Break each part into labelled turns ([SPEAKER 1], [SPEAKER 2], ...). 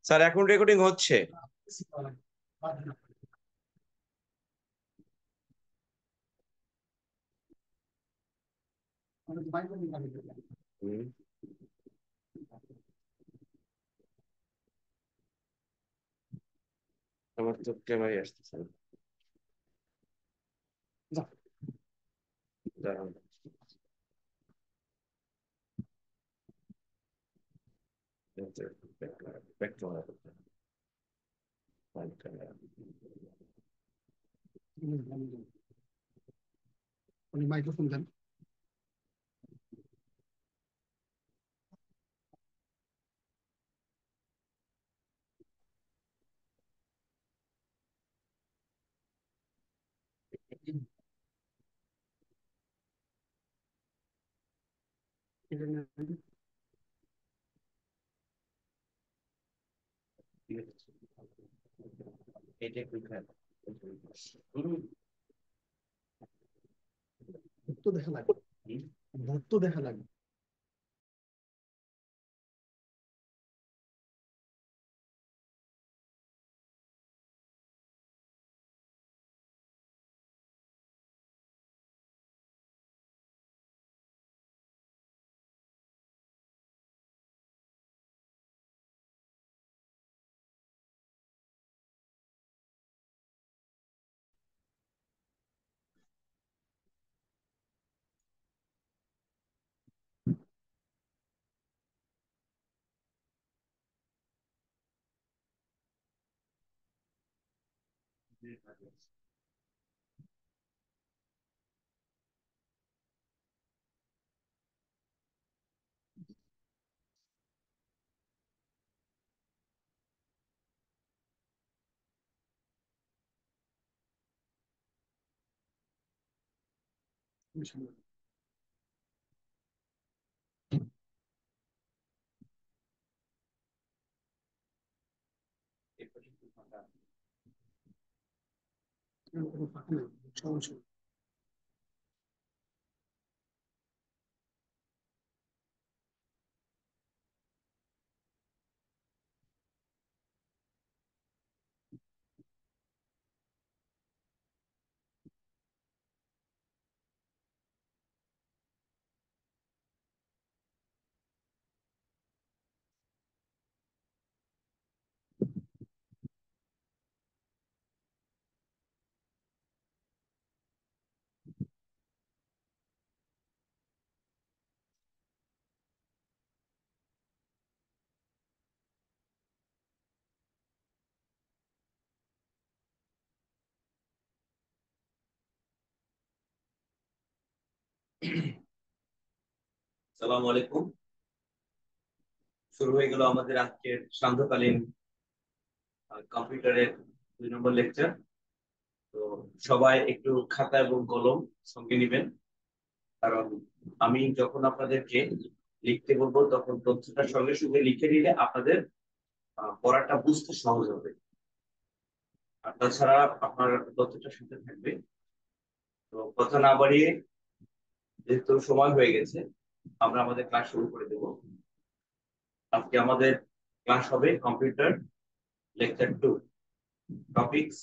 [SPEAKER 1] Sir এখন recording হচ্ছে। আমার তো ক্যামেরায় আসতেছে না। দাঁড়ান। ব্যাক ক্যামেরা করতে হবে। Front camera.
[SPEAKER 2] মাইক্রোফোন দেন।
[SPEAKER 1] এটা একটু খেয়াল।
[SPEAKER 2] ভোট তো দেখা লাগবে, ভোট তো দেখা লাগবে। সমস্যা নেই।
[SPEAKER 1] আসসালামু আলাইকুম। শুরু হয়ে গেল আমাদের আজকের সান্ধ্যকালীন কম্পিউটারের 2 নম্বর লেকচার। তো সবাই একটু খাতা এবং কলম সঙ্গে নেবেন, কারণ আমি যখন আপনাদেরকে লিখতে বলবো তখন তথ্যটা সঙ্গে সঙ্গে লিখে নিলে আপনাদের পড়াটা বুঝতে সহজ হবে। আর তাছাড়া আপনার তথ্যটা সাথে থাকবে। তো কথা না বাড়িয়ে, যেহেতু সময় হয়ে গেছে, আমরা আমাদের ক্লাস শুরু করে দেব। আজকে আমাদের ক্লাস হবে কম্পিউটার লেকচার 2, টপিকস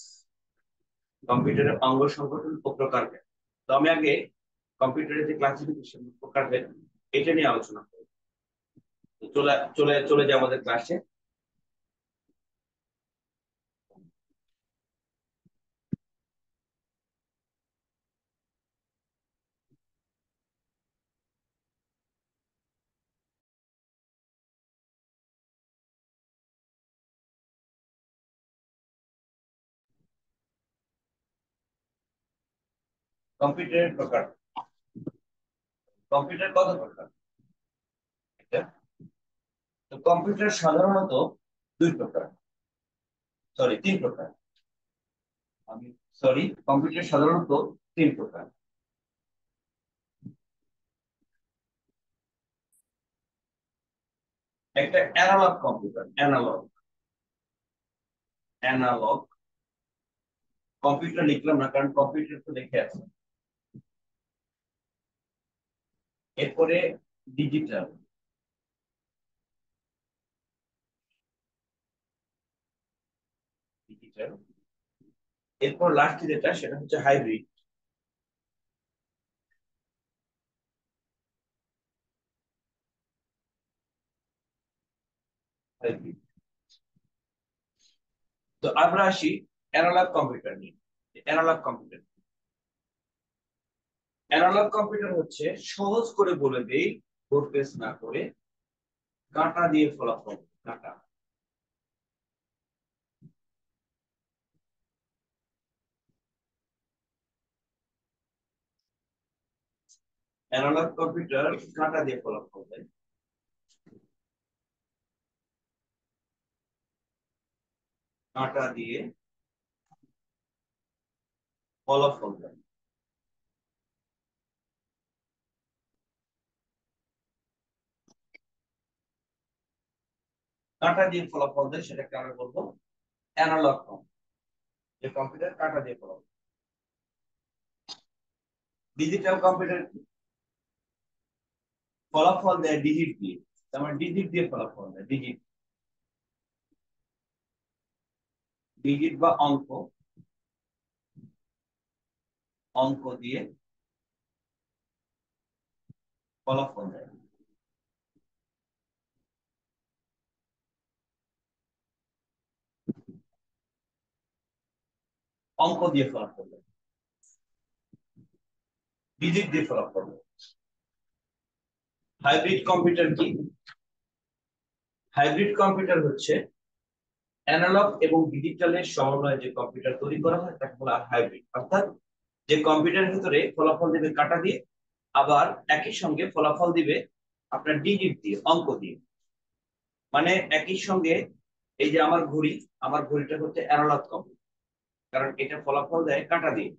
[SPEAKER 1] কম্পিউটারের অঙ্গ সংগঠন ও প্রকারভেদ। তো আমি আগে কম্পিউটারের যে ক্লাসিফিকেশন প্রকারভেদ এটা নিয়ে আলোচনা করব। চলে চলে চলে যায় আমাদের ক্লাসে। কম্পিউটারের প্রকার। কম্পিউটার কত প্রকার? এটা তো কম্পিউটার সাধারণত 2 প্রকার, সরি 3 প্রকার। আমি সরি, কম্পিউটার সাধারণত 3 প্রকার। একটা analogue computer, analogue analogue computer লিখলাম না, কারণ কম্পিউটার তো লিখে আছে। এরপরে ডিজিটাল, ডিজিটাল। এরপর লাস্ট যেটা সেটা হচ্ছে হাইব্রিড। হাইব্রিড। তো আমরা আসি অ্যানালগ কম্পিউটার নিয়ে। অ্যানালগ কম্পিউটার, অ্যানালগ কম্পিউটার হচ্ছে, সহজ করে বলে দেই, ভোল্টেজ না করে, কাঁটা দিয়ে ফলাফল। কাঁটা। অ্যানালগ কম্পিউটার কাঁটা দিয়ে ফলাফল দেয়। কাঁটা দিয়ে ফলাফল দেয়। কাঁটা দিয়ে ফলাফল দেয় সেটাকে আমরা বলবো অ্যানালগ কম্পিউটার। যে কম্পিউটার কাঁটা দিয়ে ফলাফল। ডিজিটাল কম্পিউটার ফলাফল দেয় ডিজিট দিয়ে। তার মানে ডিজিট দিয়ে ফলাফল দেয়। ডিজিট, ডিজিট বা অঙ্ক, অঙ্ক দিয়ে ফলাফল দেয়। অঙ্ক দিয়ে ফলাফল দেয়, ডিজিট দিয়ে ফলাফল দেয়। হাইব্রিড কম্পিউটার কি? হাইব্রিড কম্পিউটার হচ্ছে অ্যানালগ এবং ডিজিটালের সমন্বয়ে যে কম্পিউটার তৈরি করা হয় তাকে বলা হয় হাইব্রিড। অর্থাৎ যে কম্পিউটারের ভিতরে ফলাফল দিবে কাটা দিয়ে, আবার একই সঙ্গে ফলাফল দিবে আপনার ডিজিট দিয়ে, অঙ্ক দিয়ে। মানে একই সঙ্গে, এই যে আমার ঘড়ি, আমার ঘড়িটা হচ্ছে অ্যানালগ কম্পিউটার, কারণ এটা ফলাফল দেয় কাটা দিয়ে।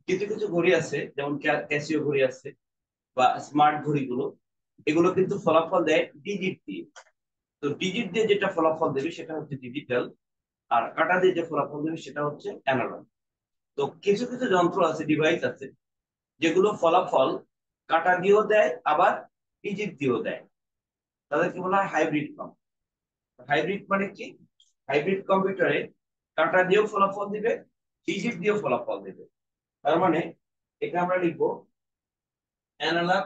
[SPEAKER 1] কিছু কিছু ঘড়ি আছে, যেমন ক্যাসিও ঘড়ি আছে বা স্মার্ট ঘড়িগুলো, এগুলো কিন্তু ফলাফল দেয় ডিজিট দিয়ে। তো ডিজিট দিয়ে যেটা ফলাফল দেবে সেটা হচ্ছে ডিজিটাল, আর কাটা দিয়ে যে ফলাফল দেবে সেটা হচ্ছে অ্যানালগ। তো কিছু কিছু যন্ত্র আছে, ডিভাইস আছে, যেগুলো ফলাফল কাটা দিয়েও দেয়, আবার ডিজিট দিয়েও দেয়। তাদেরকে বলা হয় হাইব্রিড কম্পিউটার। হাইব্রিড মানে কি? হাইব্রিড কম্পিউটারে কাটা দিয়েও ফলাফল দিবে, ডিজিট দিয়েও ফলাফল দিবে। তার মানে এটা আমরা লিখবো analogue,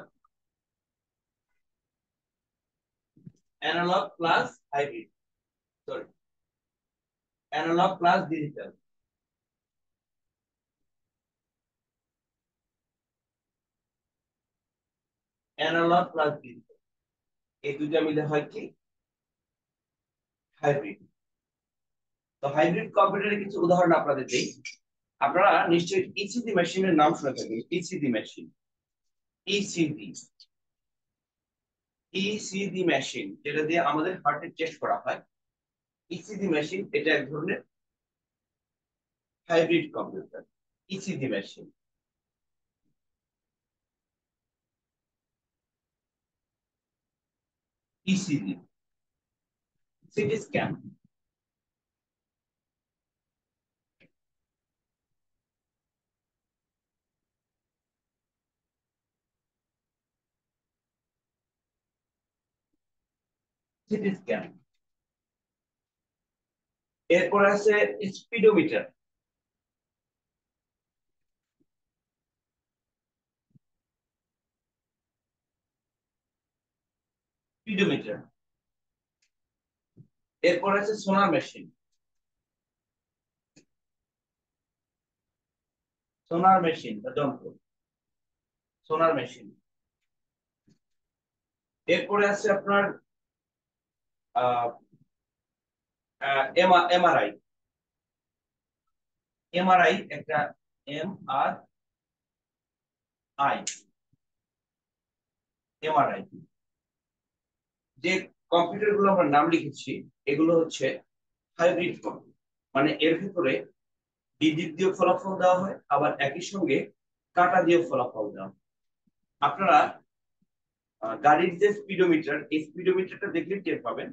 [SPEAKER 1] analogue plus hybrid, sorry, analogue plus digital. Analogue plus digital, এই দুইটা মিলে হয় কি? হাইব্রিড। তো হাইব্রিড কম্পিউটারের কিছু উদাহরণ আপনাদের দেই। আপনারা নিশ্চয়ই ইসিজি মেশিনের নাম শুনে থাকবেন। ECG machine, ECG, ECG machine, যেটা দিয়ে আমাদের হার্টের টেস্ট করা হয়। ইসিজি মেশিন এটা এক ধরনের hybrid computer. ECG machine, ECG, CT scan, CT scan. এরপর আছে স্পিডোমিটার, স্পিডোমিটার। এরপর আছে সোনার মেশিন, সোনার মেশিন বা যন্ত্র, সোনার মেশিন। এরপরে আছে আপনার আহ এমআরআই, এমআরআই একটা, এমআরআই, এমআরআই। যে কম্পিউটার গুলো আমরা নাম লিখেছি এগুলো হচ্ছে হাইব্রিড কম্পিউটার। মানে এর ভিতরে ডিজিট দিয়ে ফলাফল দেওয়া হয়, আবার একই সঙ্গে কাটা দিয়ে ফলাফল দেওয়া হয়। আপনারা গাড়ির যে স্পিডোমিটার, এই স্পিডোমিটারটা দেখলে টের পাবেন।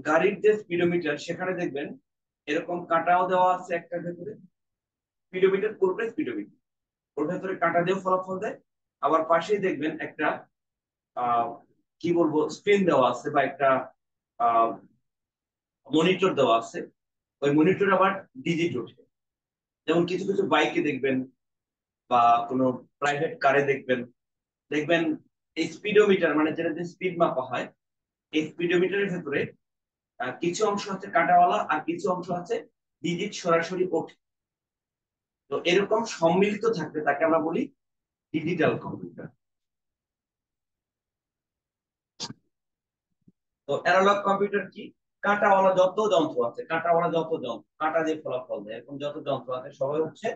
[SPEAKER 1] গাড়ির যে স্পিডোমিটার সেখানে দেখবেন এরকম কাটাও দেওয়া আছে একটা ভেতরে। স্পিডোমিটার পুরোটাই স্পিডোমিটার, ওর ভেতরে কাটা দিয়ে ফলাফল দেয়। আবার পাশেই দেখবেন একটা কি বলবো, স্ক্রিন দেওয়া আছে বা একটা মনিটর দেওয়া আছে। ওই মনিটর আবার ডিজিট ওঠে। যেমন কিছু কিছু বাইকে দেখবেন বা কোনো প্রাইভেট কারে দেখবেন, দেখবেন এই স্পিডোমিটার মানে যেটা দিয়ে স্পিড মাপা হয়, এই স্পিডোমিটারের ভেতরে কিছু অংশ আছে কাঁটাওয়ালা আর কিছু অংশ আছে ডিজিট সরাসরি ওঠে। তো এরকম সম্মিলিত থাকলে তাকে আমরা বলি ডিজিটাল কম্পিউটার। তো অ্যানালগ কম্পিউটার কি? কাঁটাওয়ালা যত যন্ত্র আছে, কাঁটাওয়ালা যত যন্ত্র, কাঁটা দিয়ে ফলাফল দেয় এরকম যত যন্ত্র আছে সবাই হচ্ছে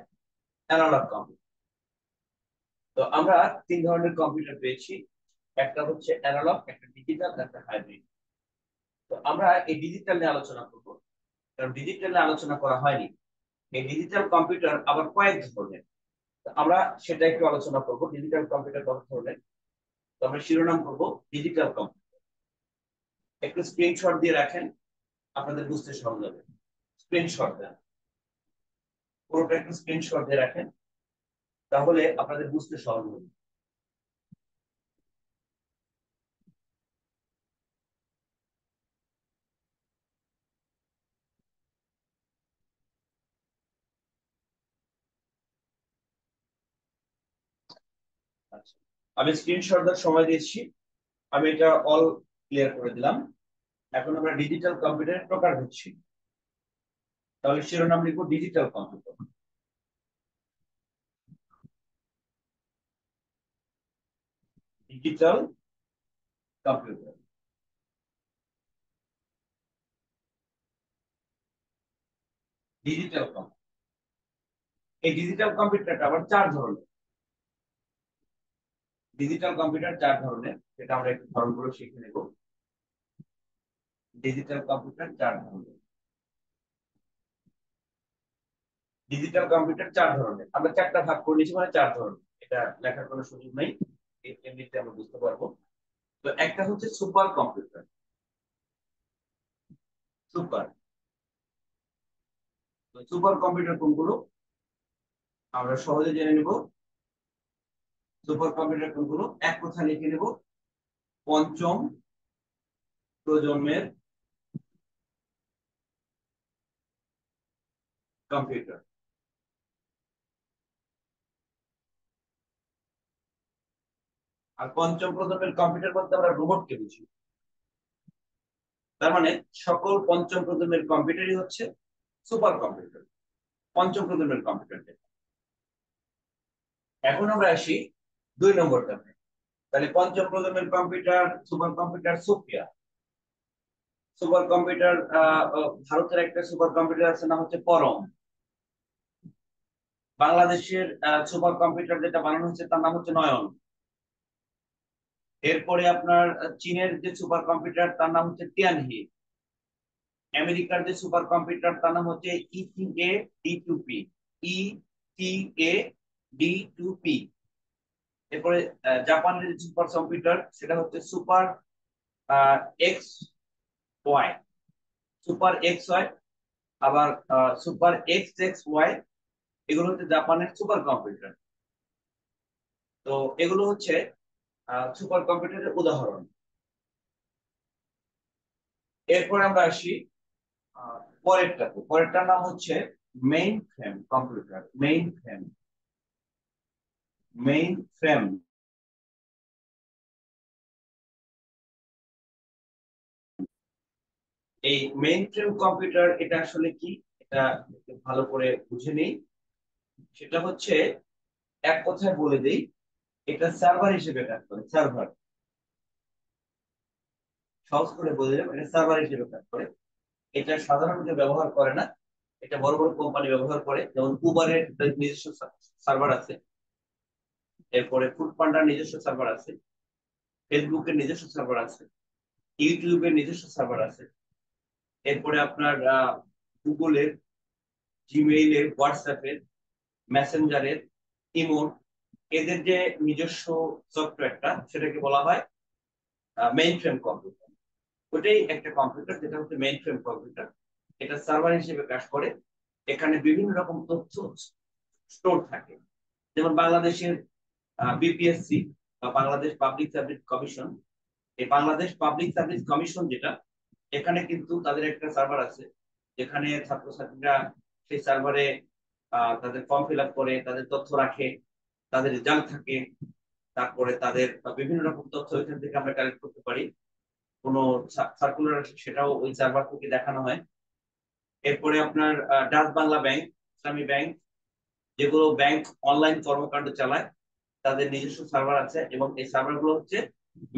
[SPEAKER 1] অ্যানালগ কম্পিউটার। তো আমরা তিন ধরনের কম্পিউটার পেয়েছি, একটা হচ্ছে অ্যানালগ, একটা ডিজিটাল, একটা হাইব্রিড। তো আমরা এই ডিজিটাল নিয়ে আলোচনা করব, কারণ ডিজিটাল নিয়ে আলোচনা করা হয়নি। এই ডিজিটাল কম্পিউটার আবার কয়েক ধরনের, তো আমরা সেটা একটু আলোচনা করব। ডিজিটাল কম্পিউটার কত ধরনের, তো আমরা শিরোনাম করব ডিজিটাল কম্পিউটার। একটু স্ক্রিনশট দিয়ে রাখেন, আপনাদের বুঝতে সহজ হবে। স্ক্রিনশট দেন, পুরোটা একটু স্ক্রিনশট দিয়ে রাখেন, তাহলে আপনাদের বুঝতে সহজ হবে। আচ্ছা, আমি স্ক্রিনশট দেওয়ার সময় দিচ্ছি, আমি এটা অল ক্লিয়ার করে দিলাম। এখন আমরা ডিজিটাল কম্পিউটারের প্রকার হচ্ছি, তাহলে শিরোনাম লিখবো digital computer. Digital computer, digital computer. এই ডিজিটাল কম্পিউটারটা আবার চার ধরনের। ডিজিটাল কম্পিউটার চার ধরনের, সেটা আমরা একটু ধরনগুলো শিখে নেব। ডিজিটাল কম্পিউটার চার ধরনের। ডিজিটাল কম্পিউটার চার ধরনের, আমরা চারটা ভাগ করে নিয়েছি মানে চার ধরনের, এটা লেখার কোনো সুযোগ নাই, এমনিতে আমরা বুঝতে পারবো। তো একটা হচ্ছে সুপার কম্পিউটার। সুপার, তো সুপার কম্পিউটার কোনগুলো আমরা সহজে জেনে নেব। সুপার কম্পিউটার কোনগুলো এক কথা লিখে নেব, পঞ্চম প্রজন্মের কম্পিউটার। আর পঞ্চম প্রজন্মের কম্পিউটার বলতে আমরা রোবটকে বুঝি। তার মানে সকল পঞ্চম প্রজন্মের কম্পিউটারই হচ্ছে সুপার কম্পিউটার, পঞ্চম প্রজন্মের কম্পিউটার। এখন আমরা আসি দুই নম্বরটাতে। তাহলে পঞ্চম প্রজন্মের computer, super computer Sophia. Super computer ভারতের একটা সুপার কম্পিউটার আছে, নাম হচ্ছে পরম। বাংলাদেশের সুপার কম্পিউটার যেটা বানানো হচ্ছে তার নাম হচ্ছে নয়ন। এরপরে আপনার চীনের যে সুপার কম্পিউটার তার নাম হচ্ছে তিয়ানহি। আমেরিকার যে সুপার কম্পিউটার তার নাম হচ্ছে ইটিএ ডি2পি। ইটিএ ডি2পি। এরপরে জাপানের যে সুপার কম্পিউটার সেটা হচ্ছে super X Y. Super X Y, আবার সুপার এক্স এক্স ওয়াই, এগুলো হচ্ছে জাপানের সুপার কম্পিউটার। তো এগুলো হচ্ছে সুপার কম্পিউটারের উদাহরণ। এরপরে আমরা আসি পরেরটাতে। পরেরটার নাম হচ্ছে main frame computer. Main frame, main frame. এই মেইন ফ্রেম কম্পিউটার এটা আসলে কি, এটা একটু ভালো করে বুঝে নেই। সেটা হচ্ছে, এক কথায় বলে দেই, এটা সার্ভার হিসেবে কাজ করে। সার্ভার, সহজ করে বলে দিলাম, এটা সার্ভার হিসেবে কাজ করে। এটা সাধারণত ব্যবহার করে না, এটা বড় বড় কোম্পানি ব্যবহার করে। যেমন উবারের নিজস্ব সার্ভার আছে, এরপরে ফুড পান্ডার নিজস্ব সার্ভার আছে, ফেসবুকের নিজস্ব সার্ভার আছে, ইউটিউবের নিজস্ব সার্ভার আছে। এরপরে আপনার গুগলের, জিমেইলের, হোয়াটসঅ্যাপের, মেসেঞ্জারের, ইমোর, এদের যে নিজস্ব সফটওয়্যারটা সেটাকে বলা হয় মেইন ফ্রেম কম্পিউটার। ওটাই একটা কম্পিউটার যেটা হচ্ছে মেইন ফ্রেম কম্পিউটার। এটা সার্ভার হিসেবে কাজ করে, এখানে বিভিন্ন রকম তথ্য স্টোর থাকে। যেমন বাংলাদেশের বিপিএসসি বা বাংলাদেশ পাবলিক সার্ভিস কমিশন, এই বাংলাদেশ পাবলিক সার্ভিস কমিশন যেটা, এখানে কিন্তু তাদের একটা সার্ভার আছে, যেখানে ছাত্রছাত্রীরা সেই সার্ভারে তাদের ফর্ম ফিল আপ করে, তাদের তথ্য রাখে, তাদের রেজাল্ট থাকে, তারপরে তাদের বিভিন্ন রকম তথ্য এখান থেকে আমরা কালেক্ট করতে পারি। কোনো সার্কুলার সেটাও ওই সার্ভার থেকে দেখানো হয়। এরপরে আপনার ডাচ বাংলা ব্যাংক, ইসলামী ব্যাংক, যেগুলো ব্যাংক অনলাইন কর্মকাণ্ড চালায়, তাদের নিজস্ব সার্ভার আছে, এবং এই সার্ভার গুলো হচ্ছে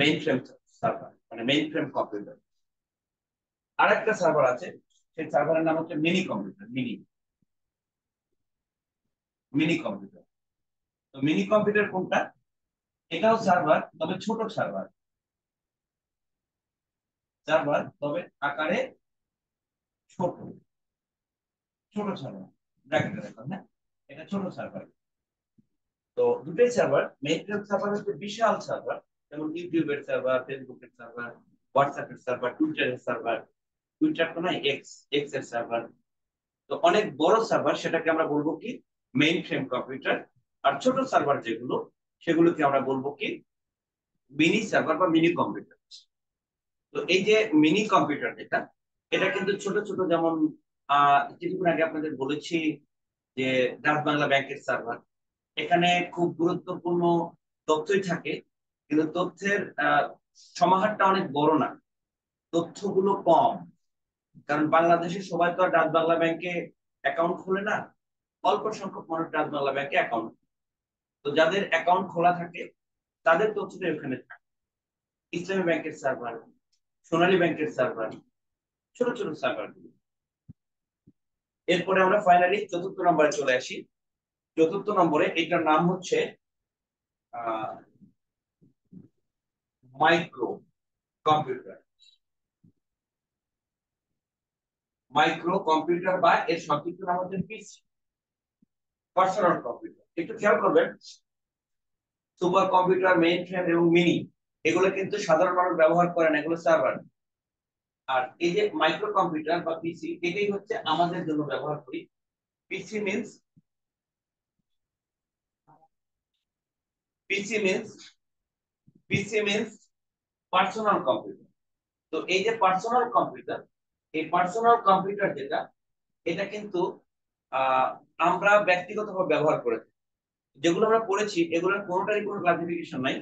[SPEAKER 1] মেইন ফ্রেম সার্ভার, মানে মেইন ফ্রেম কম্পিউটার। আর একটা সার্ভার আছে, সেই সার্ভারের নাম হচ্ছে mini computer, mini mini computer. তো মিনি কম্পিউটার কোনটা? এটাও সার্ভার, তবে ছোট সার্ভার, সার্ভার তবে আকারে ছোট, ছোট সার্ভার, ব্র্যাকেটে দেখুন, হ্যাঁ, এটা ছোট সার্ভার। তো দুটোই সার্ভার। মেইন ফ্রেম সার্ভার হচ্ছে বিশাল সার্ভার, যেমন ইউটিউবের সার্ভার, ফেসবুকের সার্ভার, হোয়াটসঅ্যাপের সার্ভার, টুইটারের সার্ভার, টুইটার তো নয়, এক্স, এক্স এর সার্ভার। তো অনেক বড় সার্ভার, সেটাকে আমরা বলবো কি মেইন ফ্রেম কম্পিউটার। আর ছোট সার্ভার যেগুলো, সেগুলোকে আমরা বলবো কি মিনি সার্ভার বা মিনি কম্পিউটার। তো এই যে মিনি কম্পিউটার যেটা, এটা কিন্তু ছোট ছোট, যেমন কিছুক্ষণ আগে আপনাদের বলেছি যে ডাচ বাংলা ব্যাংকের সার্ভার, এখানে খুব গুরুত্বপূর্ণ তথ্যই থাকে, কিন্তু তথ্যের সমাহারটা অনেক বড় না, তথ্যগুলো কম। কারণ বাংলাদেশের সবাই তো আর ডাচ বাংলা ব্যাংকে অ্যাকাউন্ট খোলে না, অল্প সংখ্যক মানুষ ডাচ বাংলা ব্যাংকে অ্যাকাউন্ট। তো যাদের অ্যাকাউন্ট খোলা থাকে, তাদের তথ্যটা ওখানে থাকে। ইসলামী ব্যাংকের সার্ভার, সোনালী ব্যাংকের সার্ভার, ছোট ছোট সার্ভার। এরপরে আমরা ফাইনালি চতুর্থ নম্বরে চলে আসি। চতুর্থ নম্বরে এটার নাম হচ্ছে মাইক্রো কম্পিউটার। মাইক্রো কম্পিউটার বা এর সংক্ষিপ্ত নাম হচ্ছে পিসি, পার্সোনাল কম্পিউটার। একটু খেয়াল করবেন, সুপার কম্পিউটার, মেইন ফ্রেম এবং মিনি, এগুলো কিন্তু সাধারণ মানুষ ব্যবহার করে না, এগুলো সার্ভার। আর এই যে মাইক্রো কম্পিউটার বা পিসি, এটাই হচ্ছে আমাদের জন্য ব্যবহার করি। পিসি মিন্স, পিসি মিন্স, পিসি মিন্স পার্সোনাল কম্পিউটার। তো এই যে পার্সোনাল কম্পিউটার, এই পার্সোনাল কম্পিউটার যেটা, এটা কিন্তু আহ আমরা ব্যক্তিগতভাবে ব্যবহার করে থাকি। যেগুলো আমরা পড়েছি, এগুলোর কোনোটারই কোনো ক্লাসিফিকেশন নাই,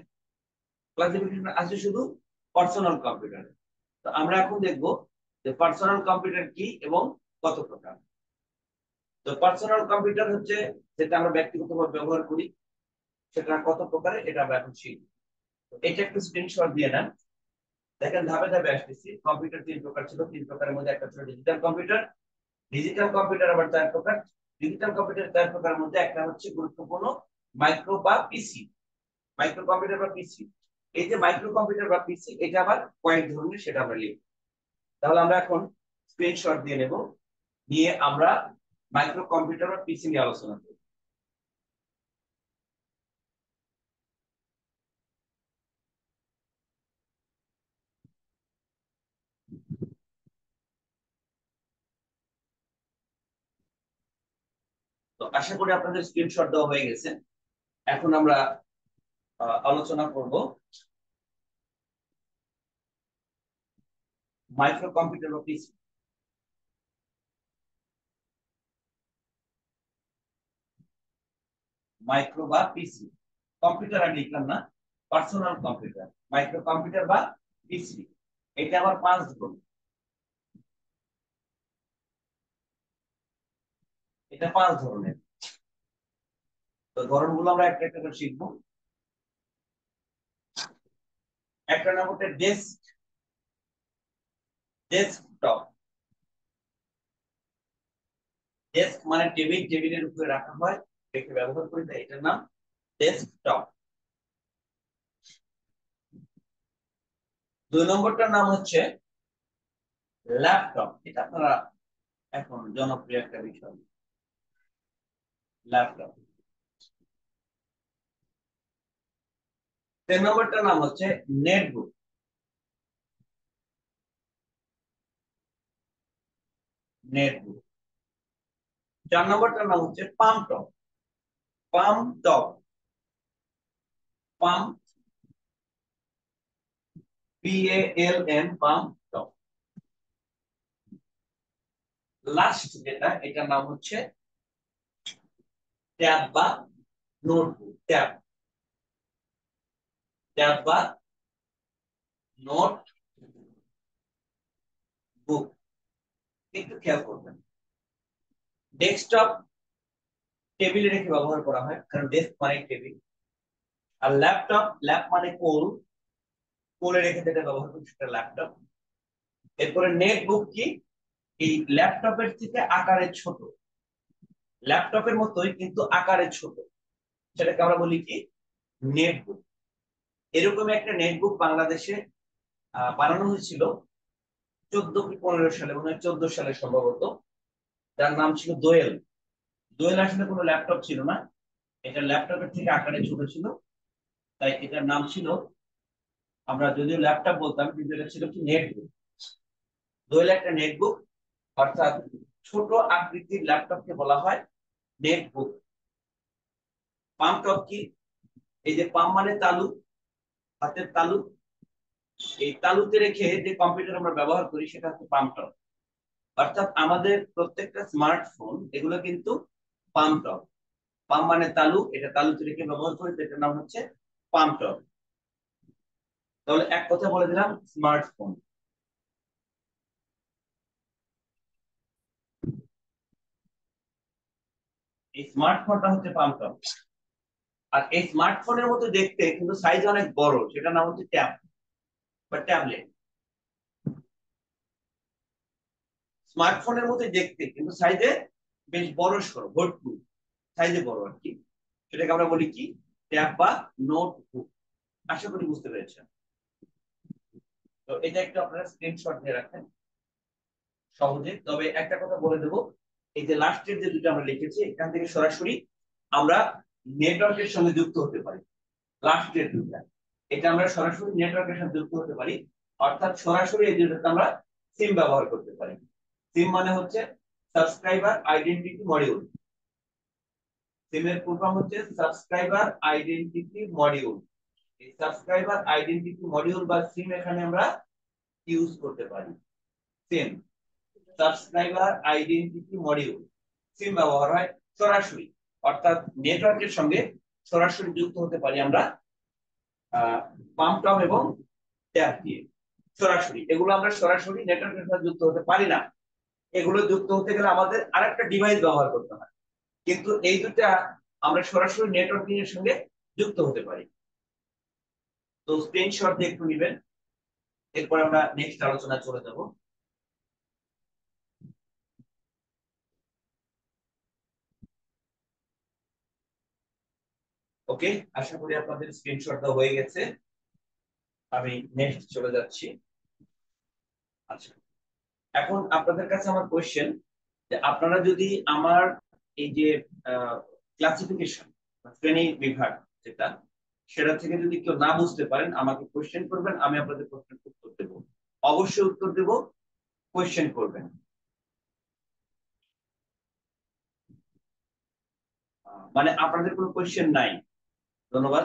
[SPEAKER 1] ক্লাসিফিকেশন আছে শুধু পার্সোনাল কম্পিউটার। তো আমরা এখন দেখবো যে পার্সোনাল কম্পিউটার কি এবং কত প্রকার। তো পার্সোনাল কম্পিউটার হচ্ছে যেটা আমরা ব্যক্তিগতভাবে ব্যবহার করি, সেটা কত প্রকারের এটা আমরা এখন শিখব। তো এটা একটু স্ক্রিনশট দিয়ে নেন। দেখেন ধাপে ধাপে আসতেছি। কম্পিউটার তিন প্রকার ছিল, তিন প্রকারের মধ্যে একটা ছিল ডিজিটাল কম্পিউটার। ডিজিটাল কম্পিউটার আবার চার প্রকার। ডিজিটাল কম্পিউটার চার প্রকারের মধ্যে একটা হচ্ছে গুরুত্বপূর্ণ মাইক্রো বা পিসি, মাইক্রো কম্পিউটার বা পিসি। এই যে মাইক্রো কম্পিউটার বা পিসি, এটা আবার কয়েক ধরনের, সেটা আমরা লিখব। তাহলে আমরা এখন স্ক্রিনশট দিয়ে নেব, নিয়ে আমরা মাইক্রো কম্পিউটার বা পিসি নিয়ে আলোচনা করব। তো আশা করি আপনাদের স্ক্রিনশট দেওয়া হয়ে গেছে। এখন আমরা আলোচনা করব মাইক্রো কম্পিউটার বা পিসি। মাইক্রো বা পিসি, কম্পিউটার আর লিখলাম না, পার্সোনাল কম্পিউটার, মাইক্রো কম্পিউটার বা পিসি, এটা আবার পাঁচ ধরনের। এটা পাঁচ ধরনের। তো ধরনগুলো আমরা একটা একটা করে শিখবো। একটা নাম হচ্ছে ডেস্কটপ। ডেস্ক মানে টেবিল, টেবিলের উপরে রাখা হয়, রেখে ব্যবহার করি, তাই এটার নাম ডেস্কটপ। দুই নম্বরটার নাম হচ্ছে ল্যাপটপ। এটা আপনারা এখন জনপ্রিয় একটা বিষয়, ল্যাপটপ। তিন নম্বরটার নাম হচ্ছে নেটবুক, নেটবুক। চার নম্বরটার নাম হচ্ছে পাম টপ, পাম টপ, পাম PALM, পাম টপ। লাস্ট যেটা, এটার নাম হচ্ছে ট্যাব বা নোটবুক। ট্যাব, ট্যাব বা নোট বুক। একটু খেয়াল করবেন, ডেস্কটপ টেবিলে রেখে ব্যবহার করা হয়, কারণ ডেস্ক মানে টেবিল। আর ল্যাপটপ, ল্যাপ মানে কোল, কোলে রেখে যেটা ব্যবহার করি সেটা ল্যাপটপ। এরপরে নেটবুক কি, এই ল্যাপটপের থেকে আকারে ছোট, ল্যাপটপের মতোই কিন্তু আকারে ছোট, সেটাকে আমরা বলি কি, নেটবুক। এরকম একটা নেটবুক বাংলাদেশে বানানো হয়েছিল 14 কি 15 সালে, মনে হয় 14 সালে সম্ভবত। যার নাম ছিল দোয়েল। দোয়েল আসলে কোনো ল্যাপটপ ছিল না, এটা ল্যাপটপের থেকে আকারে ছোট ছিল, তাই এটার নাম ছিল, আমরা যদিও ল্যাপটপ বলতাম কিন্তু এটা ছিল কি, নেটবুক। দোয়েল একটা নেটবুক, অর্থাৎ ছোট আকৃতির ল্যাপটপকে বলা হয় নেটবুক। পাম টপ কি, এই যে পাম মানে তালু, হাতের তালু, এই তালুতে রেখে যে কম্পিউটার আমরা ব্যবহার করি সেটা হচ্ছে পাম টপ। অর্থাৎ আমাদের প্রত্যেকটা স্মার্টফোন এগুলো কিন্তু পাম টপ। পাম মানে তালু, এটা তালুতে রেখে ব্যবহার করি, এটার নাম হচ্ছে পাম টপ। তাহলে এক কথা বলে দিলাম, স্মার্টফোন। এই স্মার্টফোনটা হচ্ছে পাম টপ। আর এই স্মার্টফোনের মতো দেখতে কিন্তু সাইজ অনেক বড়, সেটার নাম হচ্ছে ট্যাব বা ট্যাবলেট। স্মার্টফোনের মতো দেখতে কিন্তু সাইজে বেশ বড় সড়ো, ভরপুর, সাইজে বড় আর কি, সেটাকে আমরা বলি কি, ট্যাব বা নোটবুক। আশা করি বুঝতে পেরেছেন। তো এটা একটু আপনারা স্ক্রিনশট দিয়ে রাখেন সহজে। তবে একটা কথা বলে দেবো, এই যে লাস্টের যে দুটো আমরা লিখেছি, এখান থেকে সরাসরি আমরা নেটওয়ার্কের সঙ্গে যুক্ত হতে পারি। লাস্টের দুটা, এটা আমরা সরাসরি নেটওয়ার্কের সাথে যুক্ত হতে পারি, অর্থাৎ সরাসরি এই দুটোতে আমরা সিম ব্যবহার করতে পারি। সিম মানে হচ্ছে সাবস্ক্রাইবার আইডেন্টিটি মডিউল। সিমের ফুল ফর্ম হচ্ছে সাবস্ক্রাইবার আইডেন্টিটি মডিউল। এই সাবস্ক্রাইবার আইডেন্টিটি মডিউল বা সিম এখানে আমরা ইউজ করতে পারি। সিম, সাবস্ক্রাইবার আইডেন্টিটি মডিউল, সিম ব্যবহার হয় সরাসরি, অর্থাৎ নেটওয়ার্কের সঙ্গে সরাসরি যুক্ত হতে পারি আমরা পাম্প টপ এবং ট্যাব দিয়ে। সরাসরি এগুলো আমরা সরাসরি নেটওয়ার্কের সাথে যুক্ত হতে পারি না, এগুলো যুক্ত হতে গেলে আমাদের আরেকটা ডিভাইস ব্যবহার করতে হয়। কিন্তু এই দুটা আমরা সরাসরি নেটওয়ার্কিং এর সঙ্গে যুক্ত হতে পারি। তো স্ক্রিনশট দিয়ে একটু নেবেন, এরপর আমরা নেক্সট আলোচনা চলে যাব। ওকে, আশা করি আপনাদের স্ক্রিনশট দেওয়া হয়ে গেছে। আমি নেক্সট চলে যাচ্ছি। আচ্ছা, এখন আপনাদের কাছে আমার কোশ্চেন, যে আপনারা যদি আমার এই যে ক্লাসিফিকেশন শ্রেণী বিভাগ যেটা, সেটা থেকে যদি কেউ না বুঝতে পারেন আমাকে কোশ্চেন করবেন, আমি আপনাদের প্রশ্নের উত্তর দেব। অবশ্যই উত্তর দেব, কোশ্চেন করবেন। মানে আপনাদের কোনো কোশ্চেন নাই? ধন্যবাদ।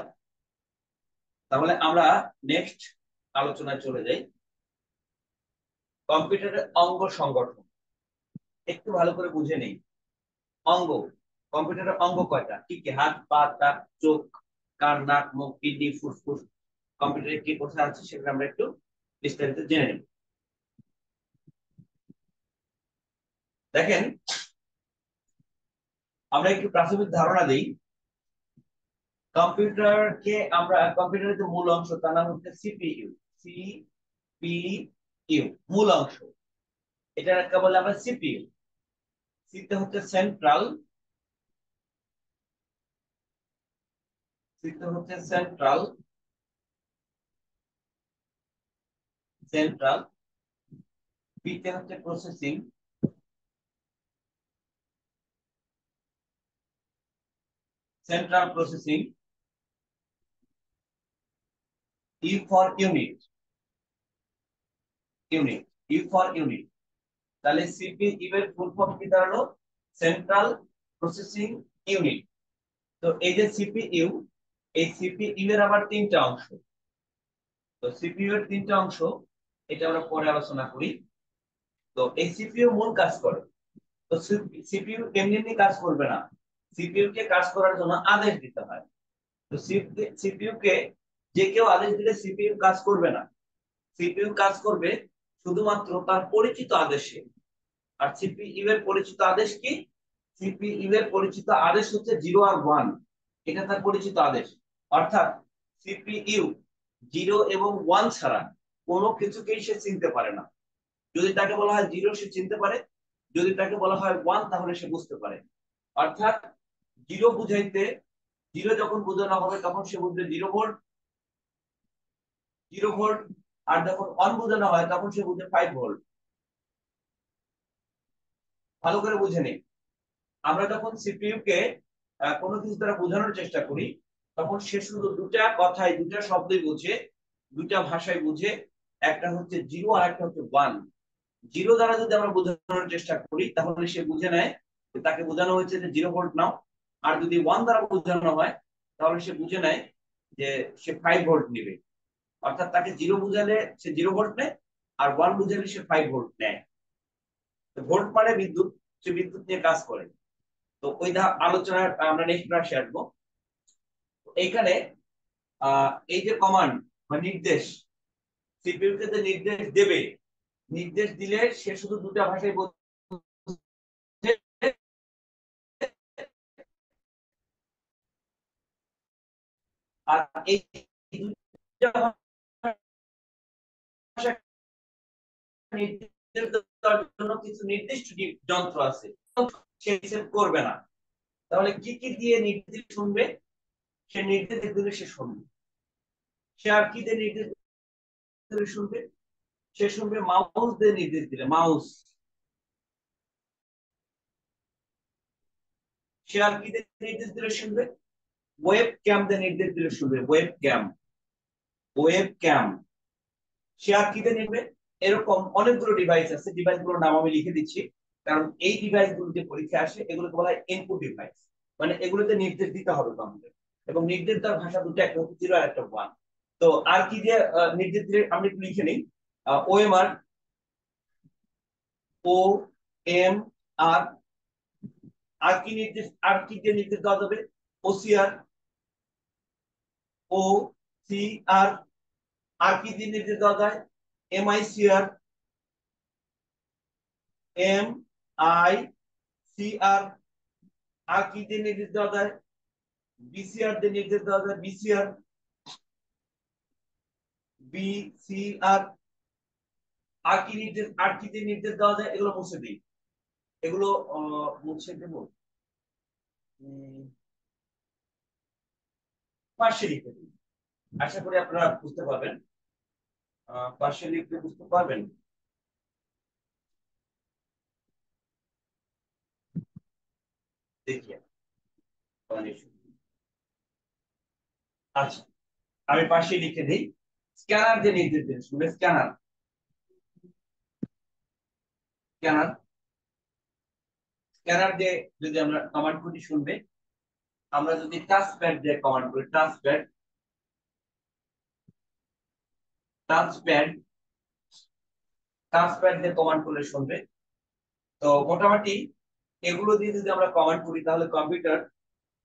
[SPEAKER 1] তাহলে আমরা নেক্সট আলোচনায় চলে যাই। কম্পিউটারের অঙ্গ সংগঠন একটু ভালো করে বুঝে নেই। অঙ্গ, কম্পিউটারের অঙ্গ কয়টা, কি কি? হাত, পা, দাঁত, চোখ, কান, নাক, মুখ, কিডনি, ফুসফুস, কম্পিউটারে কি কোথায় আছে সেটা আমরা একটু বিস্তারিত জেনে নেব। দেখেন, আমরা একটু প্রাথমিক ধারণা দিই। কম্পিউটারকে আমরা, কম্পিউটারের যে মূল অংশ তার নাম হচ্ছে সিপিইউ। সিপিইউ মূল অংশ, এটা বলে আমরা সিপিইউ। সিতে হচ্ছে সেন্ট্রাল, সিতে হচ্ছে সেন্ট্রাল, সেন্ট্রাল। পিতে হচ্ছে processing, central processing. U for unit, unit, U for unit. তাহলে সিপিইউ এর ফুল ফর্ম কি দাঁড়ালো? Central processing unit. তো এই যে সিপিইউ, এই সিপিইউ এর আবার তিনটা অংশ। তো সিপিইউ এর তিনটা অংশ, এটা আমরা পরে আলোচনা করি। তো এই সিপিইউ মূল কাজ করে। তো সিপিইউ এমনি এমনি কাজ করবে না, সিপিইউ কে কাজ করার জন্য আদেশ দিতে হয়। তো সিপিইউ কে যে কেউ আদেশ দিলে সিপিইউ কাজ করবে না, সিপিইউ কাজ করবে শুধুমাত্র তার পরিচিত আদেশে। আর সিপিইউ এর পরিচিত আদেশ কি? সিপিইউ এর পরিচিত আদেশ হচ্ছে 0 আর 1, এটা তার পরিচিত আদেশ। অর্থাৎ সিপিইউ 0 এবং 1 ছাড়া কোনো কিছুকেই সে চিনতে পারে না। যদি তাকে বলা হয় 0 সে চিনতে পারে, যদি তাকে বলা হয় 1 তাহলে সে বুঝতে পারে। অর্থাৎ 0 বুঝাইতে, 0 যখন বোঝানো হবে তখন সে বুঝবে 0 ভোল্ট, 0 ভোল্ট। আর যখন 1 বোঝানো হয় তখন সে বুঝবে 5 ভোল্ট। ভালো করে বুঝে নিন, আমরা যখন সিপিইউ কে কোনো কিছু দ্বারা বোঝানোর চেষ্টা করি, তখন সে শুধু দুটা কথায়, দুটা শব্দই বুঝে, দুটা ভাষায় বুঝে। একটা হচ্ছে 0 আর একটা হচ্ছে 1। 0 দ্বারা যদি আমরা বোঝানোর চেষ্টা করি তাহলে সে বুঝে নেয় যে তাকে বোঝানো হয়েছে যে 0 ভোল্ট নাও। আর যদি 1 দ্বারা বোঝানো হয় তাহলে সে বুঝে নেয় যে সে 5 ভোল্ট নিবে। অর্থাৎ তাকে 0 বুঝালে সে 0 ভোল্ট নেয়, আর 1 বুঝালে সে 5 ভোল্ট নেয়। তো ভোল্ট মানে বিদ্যুৎ, সে বিদ্যুৎ নিয়ে কাজ করে। তো ওই আলোচনার আমরা নেক্সট ক্লাসে আসবো। এইখানে এই যে কমান্ড বা নির্দেশ, সিপিইউ কে যে নির্দেশ দেবে, নির্দেশ দিলে সে শুধু দুটা ভাষায় বোঝে। আর এই দুটা ভাষা নির্দেশ দেওয়ার জন্য কিছু নির্দিষ্ট যন্ত্র আছে, সে হিসেব করবে না। তাহলে কি কি দিয়ে নির্দেশ শুনবে? সে নির্দেশ দিলে সে শুনবে। সে আর কি দিয়ে নির্দেশ দিলে শুনবে? সে শুনবে মাউস দিয়ে নির্দেশ দিলে, মাউস। সে আর কি দিয়ে নির্দেশ দিলে শুনবে? ওয়েব ক্যাম দিয়ে নির্দেশ দিলে শুনবে, ওয়েব ক্যাম, ওয়েব ক্যাম। সে আর কি দিয়ে নিবে? এরকম অনেকগুলো ডিভাইস আছে, ডিভাইস গুলোর নাম আমি লিখে দিচ্ছি। কারণ এই ডিভাইস গুলো যে পরীক্ষা আসে এগুলোকে বলা হয় ইনপুট ডিভাইস। মানে এগুলোতে নির্দেশ দিতে হবে কম্পিউটার, এবং নির্দেশ দেওয়ার ভাষা দুটো, একটা হচ্ছে 0 আর একটা 1। তো আর কি দিয়ে নির্দেশ দিলে আমি একটু লিখে নিই। ওএমআর, ও এম আর। আর কি নির্দেশ, আর কি দিয়ে নির্দেশ দেওয়া যাবে? ওসিআর, ও সি আর। আর কি দিয়ে নির্দেশ দেওয়া যায়? এমআইসিআর, এম আই সি আর। আর কি দিয়ে নির্দেশ দেওয়া যায়? বিসিআর দিয়ে নির্দেশ দেওয়া যায়, বিসিআর, বিসিআর। আর কি নির্দেশ, আর কি দিয়ে নির্দেশ দেওয়া যায়? এগুলো মুছে দিই, এগুলো মুছে দেব। পাশে লিখে দিই, আশা করি আপনারা বুঝতে পারবেন। পাশে লিখতে বুঝতে পারবেন। দেখি, আচ্ছা, আমি পাশে লিখে দিই। স্ক্যানার যে নির্দেশ দেন, শুনবে স্ক্যানার, স্ক্যানার, স্ক্যানার দিয়ে যদি আমরা কমান্ড করি শুনবে। আমরা যদি টাচ প্যাড দিয়ে কমান্ড করি, touch pad, touch pad, touch pad দিয়ে কমান্ড করলে শুনবে। তো মোটামুটি এগুলো দিয়ে যদি আমরা কমান্ড করি তাহলে কম্পিউটার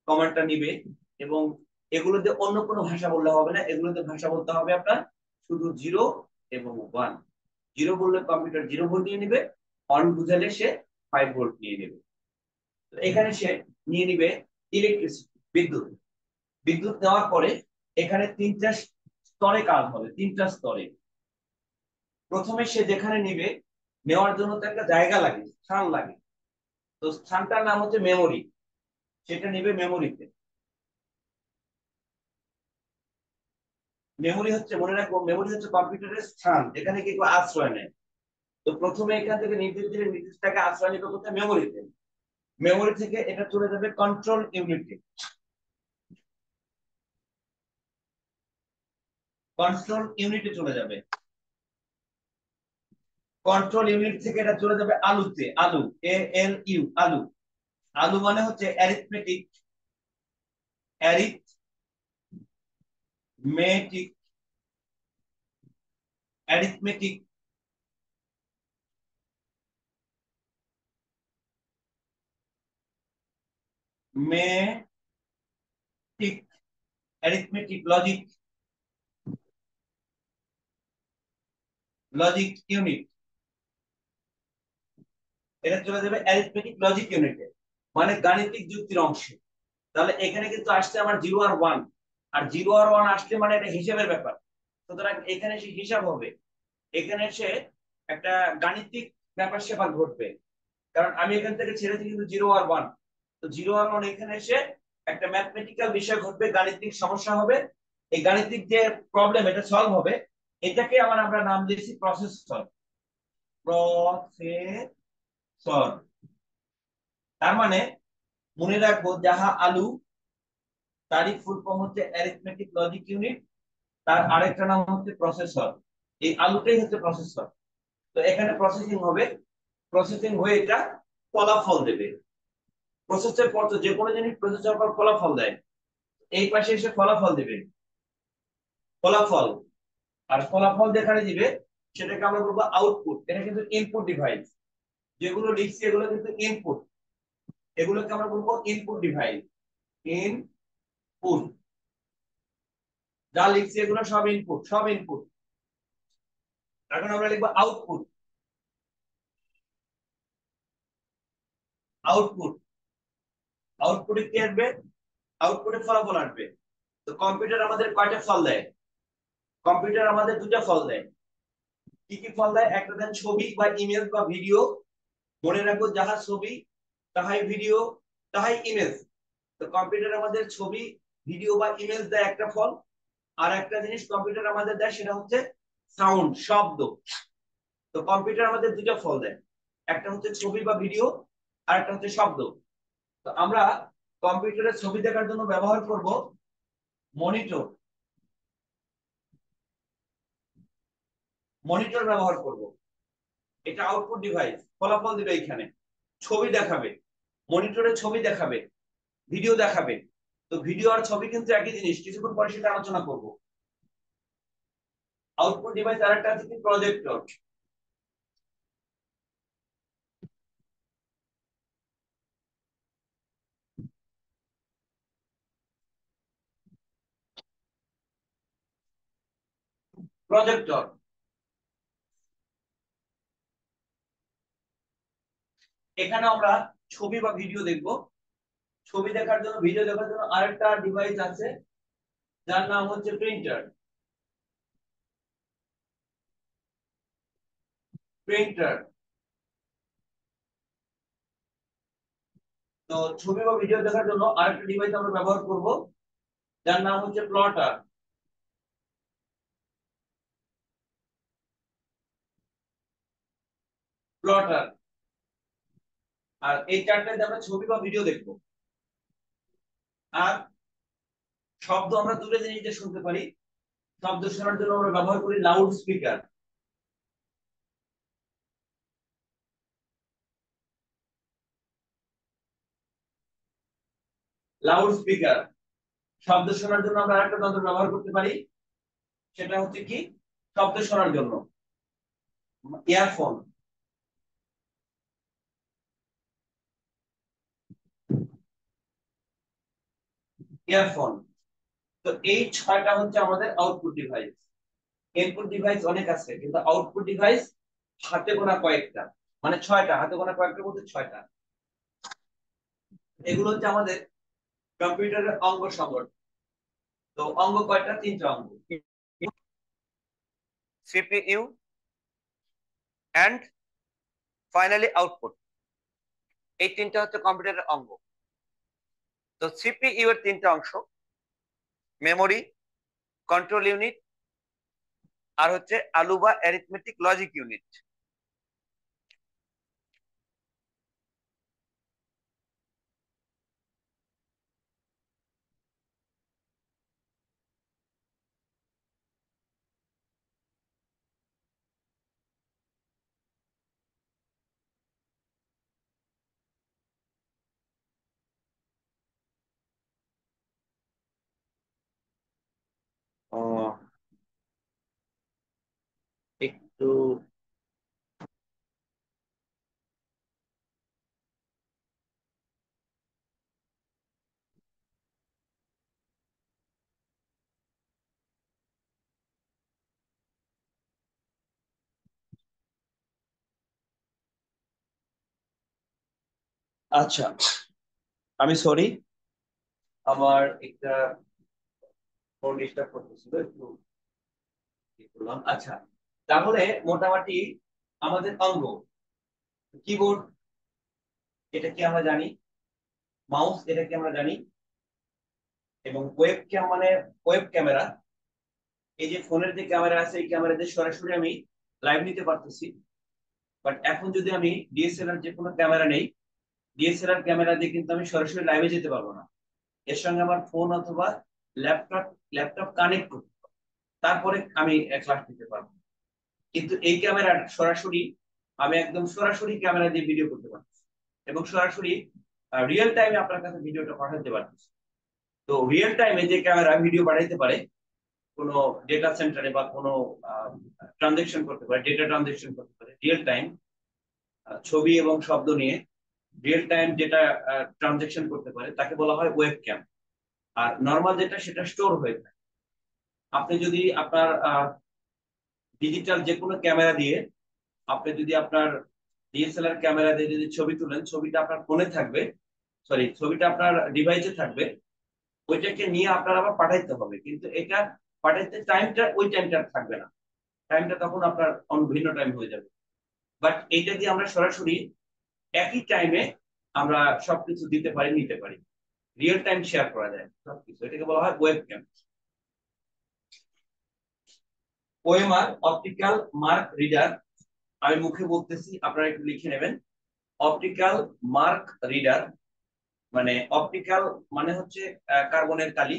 [SPEAKER 1] কমান্ডটা নিবে। এবং এগুলোতে অন্য কোনো ভাষা বললে হবে না, এগুলোতে ভাষা বলতে হবে আপনার শুধু 0 এবং 1। 0 বললে কম্পিউটার 0 ভোল্ট নিয়ে নিবে, 1 বুঝালে সে 5 ভোল্ট নিয়ে নেবে। তো এখানে সে নিয়ে নিবে ইলেকট্রিসিটি, বিদ্যুৎ। বিদ্যুৎ নেওয়ার পরে এখানে তিনটা স্তরে কাজ হবে, তিনটা স্তরে। প্রথমে সে যেখানে নিবে, নেওয়ার জন্য তো একটা জায়গা লাগে, স্থান লাগে। তো স্থানটার নাম হচ্ছে মেমোরি, সেটা নিবে মেমোরিতে। মেমোরি হচ্ছে, মনে রাখবো, মেমোরি হচ্ছে কম্পিউটারের স্থান যেখানে কেউ আশ্রয় নেয়। তো প্রথমে এখান থেকে নির্দেশ দিলে নির্দেশটাকে আশ্রয় নিতে করতে মেমোরিতে। মেমোরি থেকে এটা চলে যাবে কন্ট্রোল ইউনিটে, কন্ট্রোল ইউনিটে চলে যাবে। কন্ট্রোল ইউনিট থেকে এটা চলে যাবে আলুতে, আলু, এ এল ইউ, আলু। আলু মানে হচ্ছে arithmetic, arithmetic arithmetic, মেটিক, arithmetic, logic, logic unit, এটা চলে যাবে অ্যারিথমেটিক লজিক ইউনিটে, মানে গাণিতিক যুক্তির অংশে। তাহলে এখানে কিন্তু আসছে আমার 0 আর 1, আর 0 আর 1 আসলে মানে এটা হিসাবের ব্যাপার, সুতরাং এখানে সে হিসাব হবে, এখানে সে একটা গাণিতিক ব্যাপার স্যাপার ঘটবে, কারণ আমি এখান থেকে ছেড়েছি কিন্তু 0 আর 1, তো 0 আর 1 এখানে এসে একটা ম্যাথমেটিক্যাল বিষয় ঘটবে, গাণিতিক সমস্যা হবে, এই গাণিতিক যে প্রবলেম এটা সলভ হবে, এটাকে আমরা নাম দিয়েছি প্রসেসর, প্রসেসর। তার মানে মনে রাখবো যাহা আলু, তারই ফুল ফর্ম হচ্ছে অ্যারিথমেটিক লজিক ইউনিট, তার আরেকটা নাম হচ্ছে প্রসেসর, এই আলুটাই হচ্ছে প্রসেসর। তো এখানে প্রসেসিং হবে, প্রসেসিং হয়ে এটা ফলাফল দেবে। প্রসেসের পর তো যে কোনো জিনিস প্রসেস হওয়ার পর ফলাফল দেয়, এই পাশে এসে ফলাফল দিবে, ফলাফল, আর ফলাফল যেখানে দিবে সেটাকে আমরা বলবো আউটপুট। এটা কিন্তু ইনপুট ডিভাইস, যেগুলো লিখছি এগুলো কিন্তু ইনপুট, এগুলোকে আমরা বলবো ইনপুট ডিভাইস, ইনপুট, যা লিখছি এগুলো সব ইনপুট, সব ইনপুট। এখন আমরা লিখবো আউটপুট, আউটপুট, আউটপুটে কি আসবে, আউটপুটে ফলাফল আসবে। তো কম্পিউটার আমাদের কয়টা ফল দেয়, কম্পিউটার আমাদের দুটা ফল দেয়। কি কি ফল দেয়, একটা দেয় ছবি বা ইমেজ বা ভিডিও, মনে রাখবো যাহা ছবি তাহাই ভিডিও তাহাই ইমেজ। তো কম্পিউটার আমাদের ছবি, ভিডিও বা ইমেজ দেয় একটা ফল, আর একটা জিনিস কম্পিউটার আমাদের দেয় সেটা হচ্ছে সাউন্ড, শব্দ। তো কম্পিউটার আমাদের দুটো ফল দেয়, একটা হচ্ছে ছবি বা ভিডিও, আর একটা হচ্ছে শব্দ। তো আমরা কম্পিউটারের ছবি দেখার জন্য ব্যবহার করব মনিটর, মনিটর ব্যবহার করব, এটা আউটপুট ডিভাইস, ফলাফল দিবে এখানে, ছবি দেখাবে, মনিটরে ছবি দেখাবে, ভিডিও দেখাবে। তো ভিডিও আর ছবি কিন্তু একই জিনিস, কিছুক্ষণ পরে সেটা আলোচনা করব। আউটপুট ডিভাইস আরেকটা আছে কি, প্রজেক্টর, প্রজেক্টর। এখানে আমরা ছবি বা ভিডিও দেখব, ছবি দেখার জন্য, ভিডিও দেখার জন্য আরেকটা ডিভাইস আছে যার নাম হচ্ছে প্রিন্টার, প্রিন্টার। তো ছবি বা ভিডিও দেখার জন্য আরেকটা ডিভাইস আমরা ব্যবহার করব যার নাম হচ্ছে প্লটার, প্লটার। আর এই চারটাতে আমরা ছবি বা ভিডিও দেখবো। আর শব্দ আমরা দূরে জিনিস দিয়ে শুনতে পারি, শব্দ শোনার জন্য আমরা ব্যবহার করি লাউড স্পিকার, লাউড স্পিকার। শব্দ শোনার জন্য আমরা আরেকটা যন্ত্র ব্যবহার করতে পারি, সেটা হচ্ছে কি, শব্দ শোনার জন্য ইয়ারফোন, ইয়ারফোন। তো এই ছয়টা হচ্ছে আমাদের আউটপুট ডিভাইস। ইনপুট ডিভাইস অনেক আছে, কিন্তু আউটপুট ডিভাইস হাতে গোনা কয়েকটা, মানে ছয়টা, হাতে গোনা কয়েকটা বলতে ছয়টা। এগুলো হচ্ছে আমাদের কম্পিউটারের অঙ্গ সংগঠন। তো অঙ্গ কয়টা, তিনটা অঙ্গ, সিপিইউ এন্ড ফাইনালি আউটপুট, এই তিনটা হচ্ছে কম্পিউটারের অঙ্গ। তো সিপিইউ এর তিনটা অংশ, মেমোরি, কন্ট্রোল ইউনিট, আর হচ্ছে আলু বা অ্যারিথমেটিক লজিক ইউনিট। ও, তো আচ্ছা, আমি সরি, আমার একটা ফোন ডিস্টার্ব করতেছিল, একটু ইয়ে করলাম। আচ্ছা, তাহলে মোটামুটি আমাদের অঙ্গ, কিবোর্ড এটা কি আমরা জানি, মাউস এটা কি আমরা জানি, এবং ওয়েব ক্যাম মানে ওয়েব ক্যামেরা, এই যে ফোনের যে ক্যামেরা আছে এই ক্যামেরা দিয়ে সরাসরি আমি লাইভ নিতে পারতেছি। বাট এখন যদি আমি ডিএসএলআর যে কোনো ক্যামেরা নেই, ডিএসএলআর ক্যামেরা দিয়ে কিন্তু আমি সরাসরি লাইভে যেতে পারবো না। এর সঙ্গে আমার ফোন অথবা ল্যাপটপ ল্যাপটপ কানেক্ট করতে হবে। তারপরে আমি ক্লাস নিতে পারবো। কিন্তু এই ক্যামেরা সরাসরি আমি একদম সরাসরি ক্যামেরা দিয়ে ভিডিও করতে পারছি এবং সরাসরি রিয়েল টাইমে আপনার কাছে ভিডিওটা পাঠাতে পারতেছি। তো রিয়েল টাইমে যে ক্যামেরা ভিডিও পাঠাইতে পারে কোনো ডেটা সেন্টারে বা কোনো ট্রানজেকশন করতে পারে, ডেটা ট্রানজেকশন করতে পারে রিয়েল টাইম, ছবি এবং শব্দ নিয়ে রিয়েল টাইম যেটা ট্রানজেকশন করতে পারে তাকে বলা হয় ওয়েব ক্যাম। আর নর্মাল যেটা সেটা স্টোর হয়ে থাকে। আপনি যদি আপনার ডিজিটাল যে কোনো ক্যামেরা দিয়ে, আপনি যদি আপনার ডিএসএলআর ক্যামেরা দিয়ে যদি ছবি তুলেন, ছবিটা আপনার ফোনে থাকবে, সরি ছবিটা আপনার ডিভাইসে থাকবে, ওইটাকে নিয়ে আপনার আবার পাঠাইতে হবে, কিন্তু এটা পাঠাইতে টাইমটা ওই টাইমটা থাকবে না, টাইমটা তখন আপনার অন্য ভিন্ন টাইম হয়ে যাবে। বাট এইটা দিয়ে আমরা সরাসরি একই টাইমে আমরা সবকিছু দিতে পারি, নিতে পারি, রিয়েল টাইম শেয়ার করা যায় সবকিছু, এটাকে বলা হয় webcam. OMR optical mark reader, আমি মুখে বলতেছি আপনারা একটু লিখে নেবেন। অপটিক্যাল মার্ক রিডার মানে অপটিক্যাল মানে হচ্ছে কার্বনের কালি,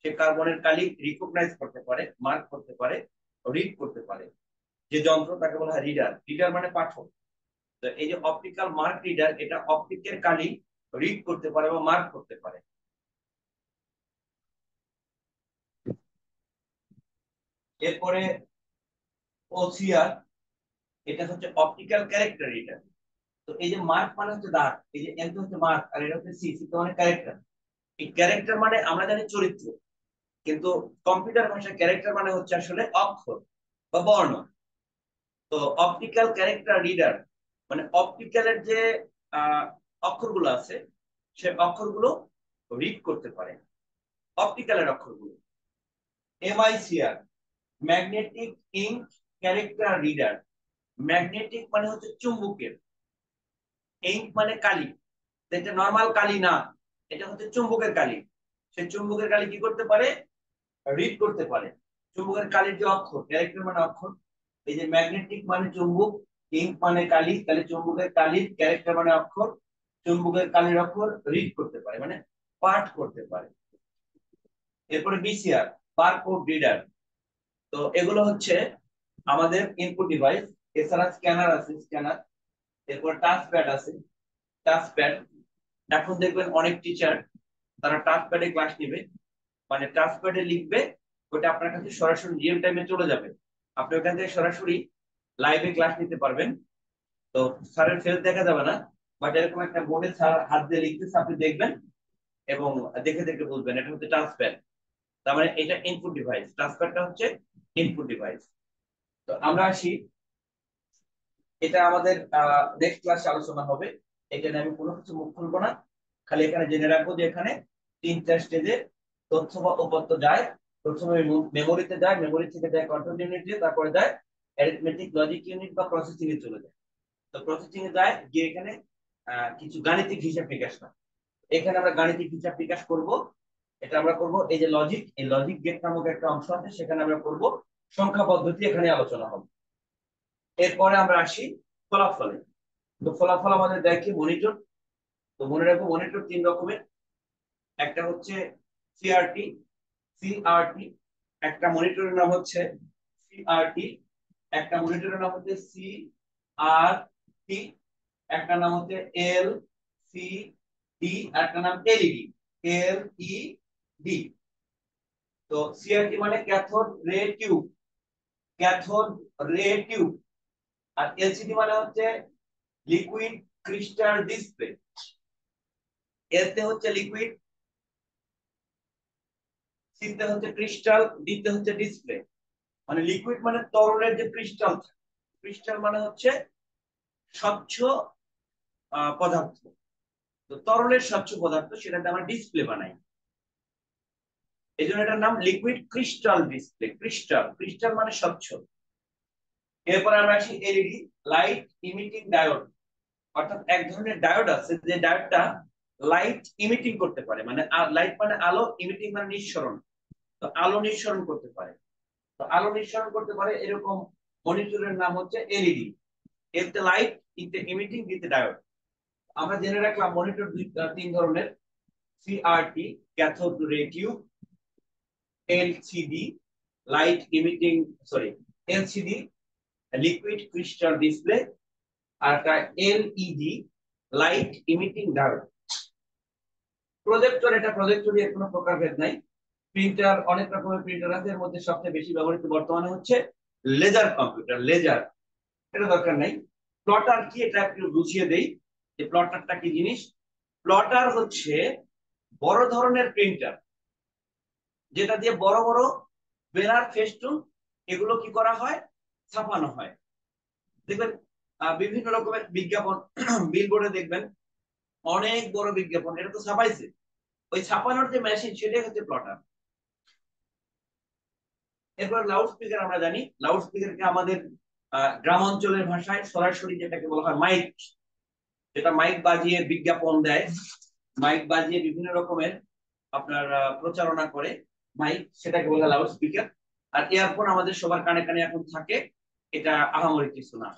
[SPEAKER 1] সে কার্বনের কালি রিকগনাইজ করতে পারে, মার্ক করতে পারে, রিড করতে পারে, যে যন্ত্র তাকে বলা হয় রিডার। রিডার মানে পাঠক। তো এই যে অপটিক্যাল মার্ক রিডার, এটা অপটিকের কালি রিড করতে পারে বা মার্ক করতে পারে। এরপরে ওসিআর, এটা হচ্ছে অপটিক্যাল ক্যারেক্টার রিডার। তো এই যে মার্ক মানে হচ্ছে দাগ, এই যে এন হচ্ছে মার্ক আর এটা হচ্ছে সি, সি মানে ক্যারেক্টার। এই ক্যারেক্টার মানে আমরা জানি চরিত্র, কিন্তু কম্পিউটার ভাষায় ক্যারেক্টার মানে হচ্ছে আসলে অক্ষর বা বর্ণ। তো অপটিক্যাল ক্যারেক্টার রিডার মানে অপটিক্যালের যে আহ, অক্ষরগুলো আছে সে অক্ষরগুলো রিড করতে পারে, অপটিক্যালের অক্ষরগুলো। MICR, magnetic ink character reader. Magnetic মানে হচ্ছে চুম্বকের, ইঙ্ক মানে কালি, এটা নর্মাল কালি না, এটা হচ্ছে চুম্বকের কালি। সে চুম্বকের কালি কি করতে পারে, রিড করতে পারে। চুম্বকের কালির যে অক্ষর, ক্যারেক্টার মানে অক্ষর, এই যে ম্যাগনেটিক মানে চুম্বক, ইঙ্ক মানে কালি, তাহলে চুম্বকের কালির ক্যারেক্টার মানে অক্ষর, চুম্বকের কালির অক্ষর রিড করতে পারে মানে পাঠ করতে পারে। এরপরে বিসিআর, বারকোড রিডার। তো এগুলো হচ্ছে আমাদের ইনপুট ডিভাইস। এছাড়া স্ক্যানার আছে, স্ক্যানার। এরপর টাচ প্যাড আছে, টাচ প্যাড। এখন দেখবেন অনেক টিচার তারা টাচ প্যাডে ক্লাস নিবে, মানে টাচ প্যাডে লিখবে, ওটা আপনার কাছে সরাসরি রিয়েল টাইমে চলে যাবে, আপনি ওখান থেকে সরাসরি লাইভে ক্লাস নিতে পারবেন। তো স্যারের ফেস দেখা যাবে না, বাট এরকম একটা বোর্ডে স্যার হাত দিয়ে লিখতেছে, আপনি দেখবেন এবং দেখে দেখে বুঝবেন এটা হচ্ছে টাচ প্যাড। তার মানে এটা ইনপুট ডিভাইস, টাচ প্যাডটা হচ্ছে ইনপুট ডিভাইস। তো আমরা আসি, এটা আমাদের নেক্সট ক্লাসে আলোচনা হবে। এখানে আমি কোনো কিছু মুখ খুলবো না, খালি এখানে জেনে রাখবো যে এখানে তিনটা স্টেজে তথ্য বা উপাত্ত যায়। প্রথমে মেমোরিতে যায়, মেমোরি থেকে যায় কন্ট্রোল ইউনিটে, তারপরে যায় অ্যারিথমেটিক লজিক ইউনিট বা প্রসেসিং এ চলে যায়। তো প্রসেসিং এ যায় গিয়ে এখানে কিছু গাণিতিক হিসাব নিকাশ হয়। এখানে আমরা গাণিতিক হিসাব নিকাশ করব। এটা আমরা করব এই যে লজিক, এই লজিক গেট নামক একটা অংশ আছে, সেখানে আমরা করব সংখ্যা পদ্ধতি, এখানে আলোচনা হবে। এরপরে আমরা আসি ফলাফলে। তো ফলাফল আমাদের দেয় কি, মনিটর। তো মনে রাখবো মনিটর তিন রকমের, একটা হচ্ছে সিআরটি, সিআরটি, একটা মনিটরের নাম হচ্ছে সিআরটি, একটা মনিটরের নাম হচ্ছে সিআরটি, একটা নাম হচ্ছে এল সি ডি, আর একটা নাম এলইডি, এল ই ডি। তো সিআরটি মানে cathode ray tube, cathode ray tube. আর এলসিডি মানে হচ্ছে লিকুইড ক্রিস্টাল ডিসপ্লে। এতে হচ্ছে লিকুইড, সিতে হচ্ছে ক্রিস্টাল, ডিতে হচ্ছে ডিসপ্লে। মানে লিকুইড মানে তরলের যে ক্রিস্টাল, ক্রিস্টাল মানে হচ্ছে স্বচ্ছ পদার্থ। তো তরলের স্বচ্ছ পদার্থ সেটাতে আমরা ডিসপ্লে বানাই, এই জন্য এটার নাম liquid crystal display. Crystal, crystal মানে স্বচ্ছ। এরপর আমরা আসি এলইডি, লাইট ইমিটিং ডায়োড। অর্থাৎ এক ধরনের ডায়োড আছে যে ডায়োডটা লাইট ইমিটিং করতে পারে, মানে লাইট মানে আলো, ইমিটিং মানে নিঃসরণ। তো আলো নিঃসরণ করতে পারে, তো আলো নিঃসরণ করতে পারে এরকম মনিটরের নাম হচ্ছে এলইডি। এতে লাইট, ইতে ইমিটিং, দিতে ডায়োড। আমরা জেনে রাখলাম মনিটর তিন ধরনের: CRT cathode ray tube, LCD light emitting, sorry LCD liquid crystal display, আর একটা LED light emitting diode. Projector, এটা প্রজেক্টরের কোনো প্রকারভেদ নাই। প্রিন্টার, অনেক রকমের প্রিন্টার আছে, এর মধ্যে সবচেয়ে বেশি ব্যবহৃত বর্তমানে হচ্ছে লেজার কম্পিউটার, লেজার। এটা দরকার নাই। প্লটার কি এটা একটু বুঝিয়ে দেই যে প্লটারটা কি জিনিস। প্লটার হচ্ছে বড় ধরনের প্রিন্টার, যেটা দিয়ে বড় বড় ব্যানার, ফেস্টুন, এগুলো কি করা হয়, ছাপানো হয়। দেখবেন বিভিন্ন রকমের বিজ্ঞাপন বিলবোর্ডে দেখবেন অনেক বড় বিজ্ঞাপন, এটা তো ছাপাইছে, ওই ছাপানোর যে মেশিন সেটাই হচ্ছে প্লটার। এরপর লাউড স্পিকার, আমরা জানি লাউড স্পিকারকে আমাদের গ্রাম অঞ্চলের ভাষায় সরাসরি যেটাকে বলা হয় মাইক, যেটা মাইক বাজিয়ে বিজ্ঞাপন দেয়, মাইক বাজিয়ে বিভিন্ন রকমের আপনার প্রচারণা করে মাইক, সেটাকে বলা লাউড স্পিকার। আর ইয়ারফোন আমাদের সবার কানে কানে এখন থাকে, এটা আহামরি কিছু না।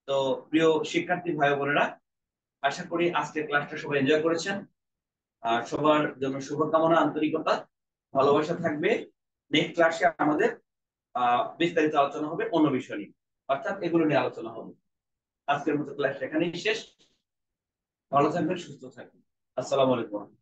[SPEAKER 1] তো প্রিয় শিক্ষার্থী ভাই বোনেরা, আশা করি আজকের ক্লাসটা সবাই এনজয় করেছেন। আর সবার জন্য শুভকামনা, আন্তরিকতা, ভালোবাসা থাকবে। নেক্সট ক্লাসে আমাদের বিস্তারিত আলোচনা হবে অন্য বিষয় নিয়ে, অর্থাৎ এগুলো নিয়ে আলোচনা হবে। আজকের মতো ক্লাস এখানেই শেষ। ভালো থাকবেন, সুস্থ থাকবেন। আসসালামু আলাইকুম।